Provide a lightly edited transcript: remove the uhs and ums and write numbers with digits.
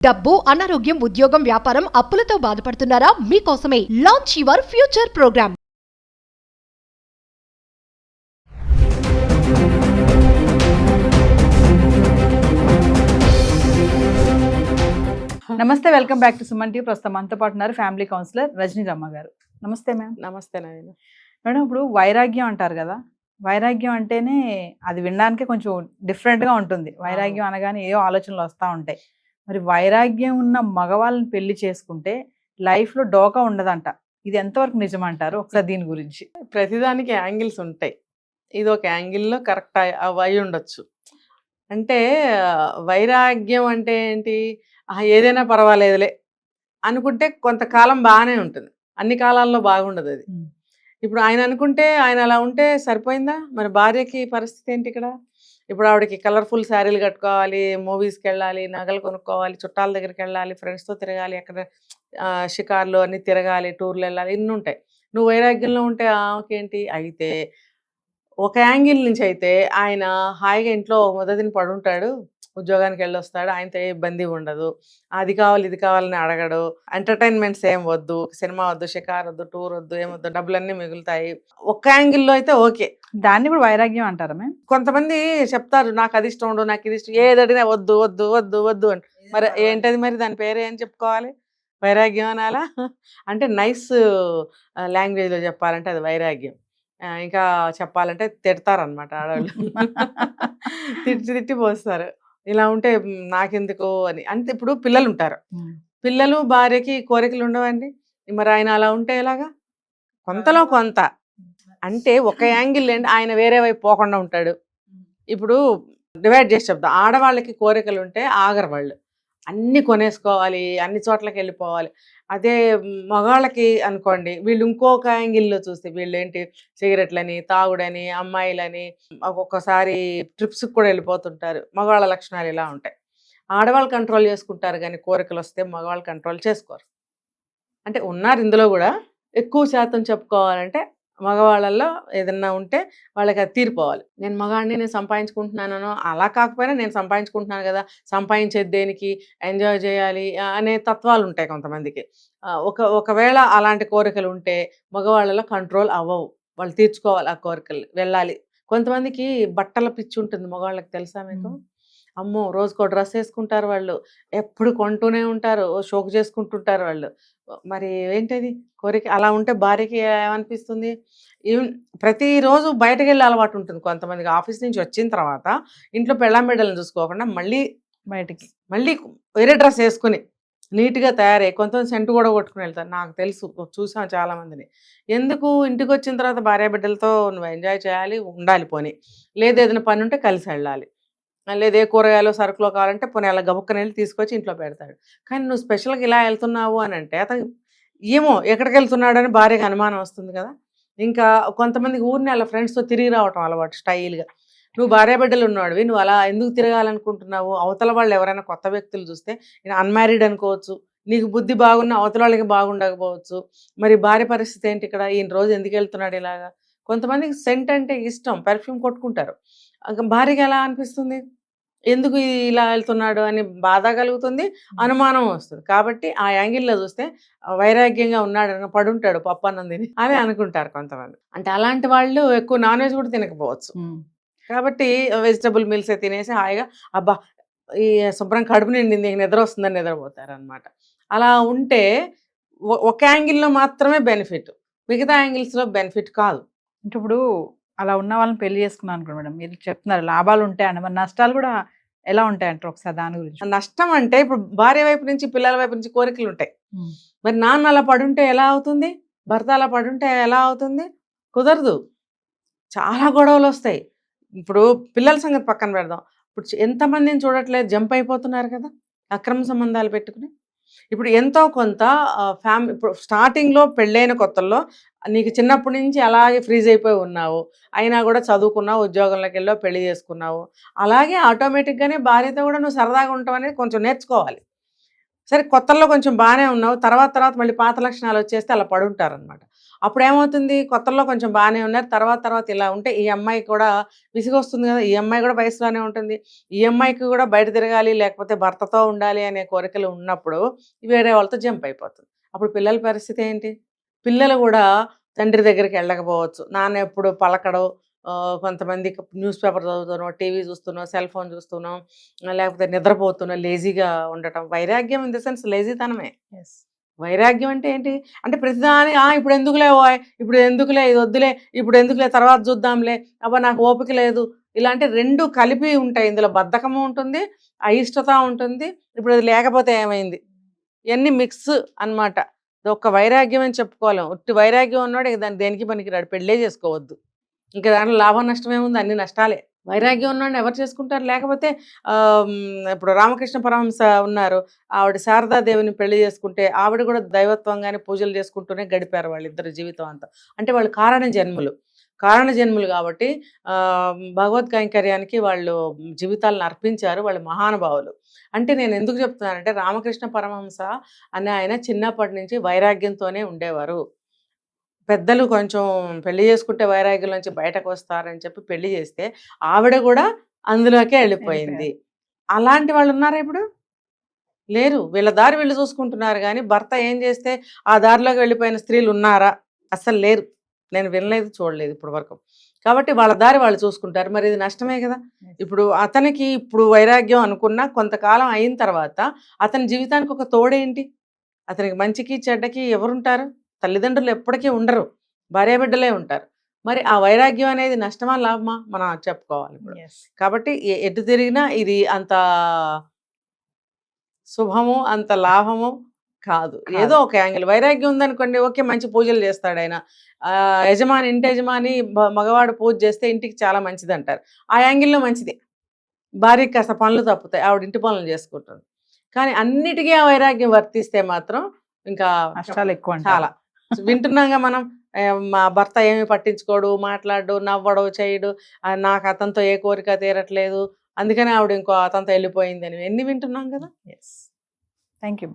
డబ్బు, అనారోగ్యం, ఉద్యోగం, వ్యాపారం, అప్పులతో బాధపడుతున్నారా? మీకోసమే లాంచ్ యువర్ ఫ్యూచర్ ప్రోగ్రామ్. నమస్తే, welcome back to Suman TV. ప్రస్తుతం మనతో పాటు ఉన్నారు ఫ్యామిలీ కౌన్సిలర్ రజనీ రమ్మ గారు. నమస్తే మ్యామ్. నమస్తే నాయన. మేడం, ఇప్పుడు వైరాగ్యం అంటారు కదా, వైరాగ్యం అంటేనే అది వినడానికే కొంచెం డిఫరెంట్గా ఉంటుంది. వైరాగ్యం అనగానే ఏవో ఆలోచనలు వస్తూ ఉంటాయి. మరి వైరాగ్యం ఉన్న మగవాళ్ళని పెళ్లి చేసుకుంటే లైఫ్లో డోకా ఉండదంట. ఇది ఎంతవరకు నిజమంటారు? ఒకసారి దీని గురించి. ప్రతిదానికి యాంగిల్స్ ఉంటాయి. ఇది ఒక యాంగిల్లో కరెక్ట్ అయి ఉండొచ్చు. అంటే వైరాగ్యం అంటే ఏంటి? ఏదైనా పర్వాలేదులే అనుకుంటే కొంతకాలం బాగానే ఉంటుంది, అన్ని కాలాల్లో బాగుండదు అది. ఇప్పుడు ఆయన అనుకుంటే ఆయన అలా ఉంటే సరిపోయిందా? మరి భార్యకి పరిస్థితి ఏంటి ఇక్కడ? ఇప్పుడు ఆవిడకి కలర్ఫుల్ శారీలు కట్టుకోవాలి, మూవీస్కి వెళ్ళాలి, నగలు కొనుక్కోవాలి, చుట్టాల దగ్గరికి వెళ్ళాలి, ఫ్రెండ్స్తో తిరగాలి, అక్కడ షికార్లు అన్నీ తిరగాలి, టూర్లు వెళ్ళాలి, ఇన్ని ఉంటాయి. నువ్వు వైరాగ్యంలో ఉంటే ఆమెకేంటి? అయితే ఒక యాంగిల్ నుంచి అయితే ఆయన హాయిగా ఇంట్లో మొదటిని పడుంటాడు, ఉద్యోగానికి వెళ్ళొస్తాడు, ఆయనతో ఏ ఇబ్బంది ఉండదు, అది కావాలి ఇది కావాలని అడగడు, ఎంటర్టైన్మెంట్స్ ఏం వద్దు, సినిమా వద్దు, షికార్ వద్దు, టూర్ వద్దు, ఏమొద్దు, డబ్బులన్నీ మిగులుతాయి. ఒక్క యాంగిల్లో అయితే ఓకే. దాన్ని కూడా వైరాగ్యం అంటారా మ్యామ్? కొంతమంది చెప్తారు నాకు అది ఇష్టం ఉండదు, నాకు ఇది ఇష్టం, ఏది అడిగినా వద్దు వద్దు వద్దు వద్దు అని. మరి ఏంటది? మరి దాని పేరు ఏం చెప్పుకోవాలి? వైరాగ్యం అనాలా? అంటే నైస్ లాంగ్వేజ్లో చెప్పాలంటే అది వైరాగ్యం. ఇంకా చెప్పాలంటే తిడతారనమాట ఆడవాళ్ళు. తిట్టి పోస్తారు, ఇలా ఉంటే నాకెందుకు అని. అంటే ఇప్పుడు పిల్లలు ఉంటారు, పిల్లలు భార్యకి కోరికలు ఉండవండి. మరి ఆయన అలా ఉంటే ఎలాగా? కొంతలో కొంత అంటే ఒక యాంగిల్ ఏంటి, ఆయన వేరే వైపు పోకుండా ఉంటాడు. ఇప్పుడు డివైడ్ చేసి చెప్తాం, ఆడవాళ్ళకి కోరికలు ఉంటే ఆగరు వాళ్ళు, అన్నీ కొనేసుకోవాలి, అన్ని చోట్లకి వెళ్ళిపోవాలి. అదే మగవాళ్ళకి అనుకోండి, వీళ్ళు ఇంకొక యాంగిల్లో చూస్తే వీళ్ళు ఏంటి, సిగరెట్లని, తాగుడని, అమ్మాయిలని, ఒక్కొక్కసారి ట్రిప్స్కి కూడా వెళ్ళిపోతుంటారు. మగవాళ్ళ లక్షణాలు ఇలా ఉంటాయి. ఆడవాళ్ళు కంట్రోల్ చేసుకుంటారు, కానీ కోరికలు వస్తే మగవాళ్ళు కంట్రోల్ చేసుకోరు. అంటే ఉన్నారు ఇందులో కూడా. ఎక్కువ శాతం చెప్పుకోవాలంటే మగవాళ్ళల్లో ఏదన్నా ఉంటే వాళ్ళకి అది తీరిపోవాలి. నేను మగాడిని, నేను సంపాదించుకుంటున్నాను, అలా కాకపోయినా నేను సంపాదించుకుంటున్నాను కదా, సంపాదించేది దేనికి, ఎంజాయ్ చేయాలి అనే తత్వాలు ఉంటాయి కొంతమందికి. ఒకవేళ అలాంటి కోరికలు ఉంటే మగవాళ్ళలో కంట్రోల్ అవ్వవు, వాళ్ళు తీర్చుకోవాలి ఆ కోరికలు, వెళ్ళాలి. కొంతమందికి బట్టల పిచ్చి ఉంటుంది మగవాళ్ళకి, తెలుసా మీకు? అమ్మో, రోజుకో డ్రెస్ వేసుకుంటారు వాళ్ళు, ఎప్పుడు కొంటూనే ఉంటారు, షోక్ చేసుకుంటుంటారు వాళ్ళు. మరి ఏంటది కోరిక? అలా ఉంటే భార్యకి ఏమనిపిస్తుంది? ప్రతిరోజు బయటకు వెళ్ళే అలవాటు ఉంటుంది కొంతమందికి. ఆఫీస్ నుంచి వచ్చిన తర్వాత ఇంట్లో పెళ్ళాం బిడ్డలను చూసుకోకుండా మళ్ళీ వేరే డ్రెస్ వేసుకుని నీట్గా తయారయ్యి, కొంతమంది సెంటు కూడా కొట్టుకుని వెళ్తారు. నాకు తెలుసు, చూసాం చాలామందిని. ఎందుకు? ఇంటికి వచ్చిన తర్వాత భార్య బిడ్డలతో నువ్వు ఎంజాయ్ చేయాలి, ఉండాలి, పోనీ లేదు ఏదైనా పని ఉంటే కలిసి వెళ్ళాలి, లేదు ఏ కూరగాయలు సరుకులో కావాలంటే పోనీ అలా గబుక్కని వెళ్ళి తీసుకొచ్చి ఇంట్లో పెడతాడు. కానీ నువ్వు స్పెషల్గా ఇలా వెళ్తున్నావు అని అంటే అతను ఏమో ఎక్కడికి వెళ్తున్నాడు అని భార్యకి అనుమానం వస్తుంది కదా. ఇంకా కొంతమందికి ఊరిని అలా ఫ్రెండ్స్తో తిరిగి రావటం అలవాటు స్టైల్గా. నువ్వు భార్య బిడ్డలు ఉన్నవాడివి, నువ్వు అలా ఎందుకు తిరగాలనుకుంటున్నావు? అవతల వాళ్ళు ఎవరైనా కొత్త వ్యక్తులు చూస్తే, అన్మ్యారీడ్ అనుకోవచ్చు, నీకు బుద్ధి బాగున్న అవతల వాళ్ళకి బాగుండకపోవచ్చు. మరి భార్య పరిస్థితి ఏంటి ఇక్కడ? ఈయన రోజు ఎందుకు వెళ్తున్నాడు ఇలాగా? కొంతమందికి సెంట్ అంటే ఇష్టం, పెర్ఫ్యూమ్ కొట్టుకుంటారు. భార్యకి ఎలా అనిపిస్తుంది? ఎందుకు ఇలా వెళ్తున్నాడు అని బాధ కలుగుతుంది, అనుమానం వస్తుంది. కాబట్టి ఆ యాంగిల్లో చూస్తే వైరాగ్యంగా ఉన్నాడు, పడుంటాడు పప్పు అన్నం తిని అని అనుకుంటారు కొంతమంది. అంటే అలాంటి వాళ్ళు ఎక్కువ నాన్ వెజ్ కూడా తినకపోవచ్చు. కాబట్టి వెజిటబుల్ మీల్సే తినేసి హాయిగా అబ్బా ఈ శుభ్రం కడుపు నిండింది, నిద్ర వస్తుందని నిద్రపోతారు అనమాట. అలా ఉంటే ఒక యాంగిల్లో మాత్రమే బెనిఫిట్, మిగతా యాంగిల్స్లో బెనిఫిట్ కాదు. అంటే ఇప్పుడు అలా ఉన్న వాళ్ళని పెళ్లి చేసుకున్నాను అనుకోండి మేడం, మీరు చెప్తున్నారు లాభాలు ఉంటాయండి, మరి నష్టాలు కూడా ఎలా ఉంటాయంటారు? ఒకసారి దాని గురించి. నష్టం అంటే ఇప్పుడు భార్య వైపు నుంచి, పిల్లల వైపు నుంచి కోరికలు ఉంటాయి. మరి నాన్న అలా పడుంటే ఎలా అవుతుంది? భర్త అలా పడుంటే ఎలా అవుతుంది? కుదరదు, చాలా గొడవలు వస్తాయి. ఇప్పుడు పిల్లల సంగతి పక్కన పెడదాం. ఇప్పుడు ఎంతమందిని చూడట్లేదు, జంప్ అయిపోతున్నారు కదా అక్రమ సంబంధాలు పెట్టుకుని. ఇప్పుడు ఎంతో కొంత ఫ్యామిలీ, ఇప్పుడు స్టార్టింగ్లో పెళ్ళైన కొత్తల్లో నీకు చిన్నప్పటి నుంచి అలాగే ఫ్రీజ్ అయిపోయి ఉన్నావు, అయినా కూడా చదువుకున్నావు, ఉద్యోగంలోకి వెళ్ళావు, పెళ్లి చేసుకున్నావు. అలాగే ఆటోమేటిక్గానే భార్యతో కూడా నువ్వు సరదాగా ఉంటావు అనేది కొంచెం నేర్చుకోవాలి. సరే కొత్తల్లో కొంచెం బాగానే ఉన్నావు, తర్వాత మళ్ళీ పాత లక్షణాలు వచ్చేస్తే అలా పడుంటారనమాట. అప్పుడు ఏమవుతుంది, కొత్తలో కొంచెం బాగానే ఉన్నారు, తర్వాత ఇలా ఉంటే ఈ అమ్మాయి కూడా విసిగొస్తుంది కదా, ఈ అమ్మాయి కూడా వయసులోనే ఉంటుంది, ఈ అమ్మాయికి కూడా బయట తిరగాలి లేకపోతే భర్తతో ఉండాలి అనే కోరికలు ఉన్నప్పుడు వేరే వాళ్ళతో జంప్ అయిపోతుంది. అప్పుడు పిల్లల పరిస్థితి ఏంటి? పిల్లలు కూడా తండ్రి దగ్గరికి వెళ్ళకపోవచ్చు, నాన్న ఎప్పుడు పలకడు, కొంతమంది న్యూస్ పేపర్ చదువుతున్నాం, టీవీ చూస్తున్నాం, సెల్ ఫోన్ చూస్తున్నాం, లేకపోతే నిద్రపోతున్నాం, లేజీగా ఉండటం. వైరాగ్యం ఇన్ ద సెన్స్ లేజీతనమే. వైరాగ్యం అంటే ఏంటి అంటే ప్రతిదాని ఇప్పుడు ఎందుకులే ఇప్పుడు ఎందుకులే, ఇది వద్దులే, ఇప్పుడు ఎందుకులే, తర్వాత చూద్దాంలే, అబ్బా నాకు ఓపిక లేదు, ఇలాంటి రెండు కలిపి ఉంటాయి. ఇందులో బద్ధకము ఉంటుంది, అయిష్టత ఉంటుంది, ఇప్పుడు అది లేకపోతే ఏమైంది, ఇవన్నీ మిక్స్ అన్నమాట. ఒక్క వైరాగ్యం అని చెప్పుకోలేం. ఒట్టి వైరాగ్యం ఉన్నాడు ఇక దాన్ని దేనికి పనికిరాడు, పెళ్ళే చేసుకోవద్దు, ఇంకా దాంట్లో లాభం నష్టం ఏముంది, అన్ని నష్టాలే. వైరాగ్యం ఉన్నాడు ఎవరు చేసుకుంటారు? లేకపోతే ఇప్పుడు రామకృష్ణ పరమహంస ఉన్నారు, ఆవిడ శారదాదేవిని పెళ్లి చేసుకుంటే ఆవిడ కూడా దైవత్వంగానే పూజలు చేసుకుంటూనే గడిపారు వాళ్ళిద్దరు జీవితం అంతా. అంటే వాళ్ళు కారణ జన్ములు కాబట్టి భగవద్ కైంకర్యానికి వాళ్ళు జీవితాలను అర్పించారు, వాళ్ళు మహానుభావులు. అంటే నేను ఎందుకు చెప్తున్నానంటే రామకృష్ణ పరమహంస అనే ఆయన చిన్నప్పటి నుంచి వైరాగ్యంతోనే ఉండేవారు. పెద్దలు కొంచెం పెళ్లి చేసుకుంటే వైరాగ్యం నుంచి బయటకు వస్తారని చెప్పి పెళ్లి చేస్తే ఆవిడ కూడా అందులోకే వెళ్ళిపోయింది. అలాంటి వాళ్ళు ఉన్నారా ఇప్పుడు? లేరు. వీళ్ళ దారి వీళ్ళు చూసుకుంటున్నారు కానీ భర్త ఏం చేస్తే ఆ దారిలోకి వెళ్ళిపోయిన స్త్రీలు ఉన్నారా? అస్సలు లేరు. నేను వినలేదు, చూడలేదు ఇప్పుడు వరకు. కాబట్టి వాళ్ళ దారి వాళ్ళు చూసుకుంటారు. మరి ఇది నష్టమే కదా. ఇప్పుడు అతనికి ఇప్పుడు వైరాగ్యం అనుకున్నా కొంతకాలం అయిన తర్వాత అతని జీవితానికి ఒక తోడేంటి? అతనికి మంచికి చెడ్డకి ఎవరుంటారు? తల్లిదండ్రులు ఎప్పటికీ ఉండరు, భార్యాబిడ్డలే ఉంటారు. మరి ఆ వైరాగ్యం అనేది నష్టమా లాభమా మనం చెప్పుకోవాలి ఇప్పుడు. కాబట్టి ఎటు తిరిగినా ఇది అంత శుభము అంత లాభము కాదు. ఏదో ఒక యాంగిల్ వైరాగ్యం ఉందనుకోండి, ఓకే, మంచి పూజలు చేస్తాడు ఆయన, ఇంటి యజమాని మగవాడు పూజ చేస్తే ఇంటికి చాలా మంచిది అంటారు. ఆ యాంగిల్లో మంచిది, భార్యకి కాస్త పనులు తప్పుతాయి, ఆవిడ ఇంటి పనులు చేసుకుంటుంది. కానీ అన్నిటికీ ఆ వైరాగ్యం వర్తిస్తే మాత్రం ఇంకా నష్టాలు ఎక్కువ, చాలా వింటున్నాగా మనం. మా భర్త ఏమి పట్టించుకోడు, మాట్లాడు, నవ్వడు, చేయడు, నాకు అతనితో ఏ కోరిక తీరట్లేదు, అందుకని ఆవిడ ఇంకో అతనితో వెళ్ళిపోయింది అని ఎన్ని వింటున్నాం కదా. Thank you.